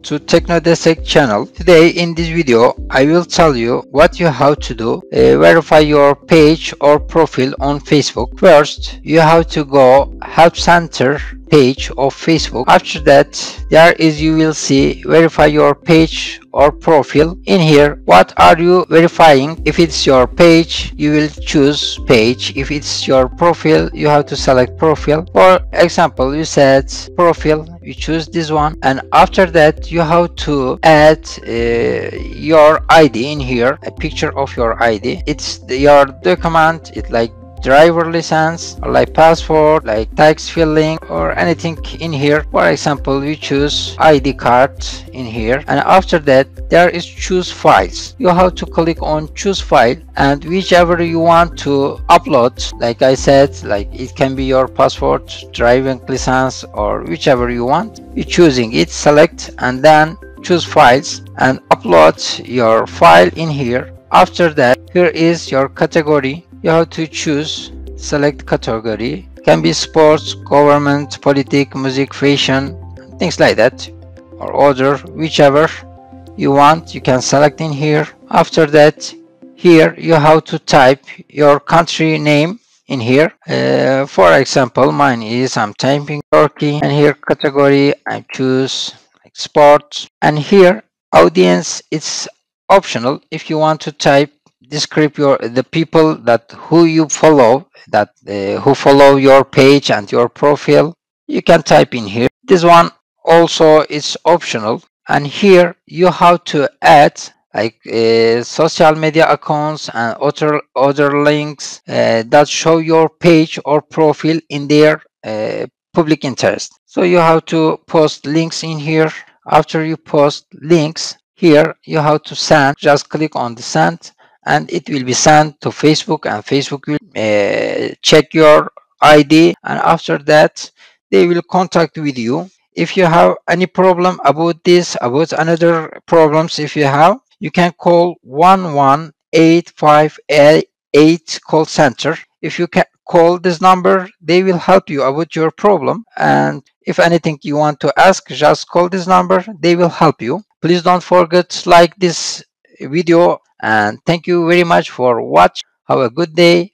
to TeknoDestek channel. Today in this video I will tell you what you have to do verify your page or profile on Facebook. First you have to go help center page of Facebook. After that you will see verify your page or profile. In here, what are you verifying? If it's your page, you will choose page. If it's your profile, you have to select profile. For example, you said profile, you choose this one, and after that you have to add your ID in here, a picture of your ID. It's your document, it's like driver license or like passport, like tax filling or anything in here. For example, we choose ID card in here, and after that there is choose files. You have to click on choose file, and whichever you want to upload, like I said, like it can be your passport, driving license, or whichever you want. You choosing it, select, and then choose files and upload your file in here. After that, here is your category. You have to choose, select category. It can be sports, government, politics, music, fashion, things like that, or other, whichever you want, you can select in here. After that, here you have to type your country name in here. For example, mine is, I'm typing Turkey, and here category I choose like sports, and here audience, it's optional. If you want to type describe the people that who you follow, that who follow your page and your profile, you can type in here. This one also is optional, and here you have to add like social media accounts and other links that show your page or profile in their public interest. So you have to post links in here. After you post links, here you have to send. Just click on the send, and it will be sent to Facebook, and Facebook will check your ID, and after that they will contact with you. If you have any problem about this, about another problems, if you have, you can call 11858 call center. If you can call this number, they will help you about your problem, and if anything you want to ask, just call this number, they will help you. Please don't forget to like this video, and thank you very much for watching. Have a good day.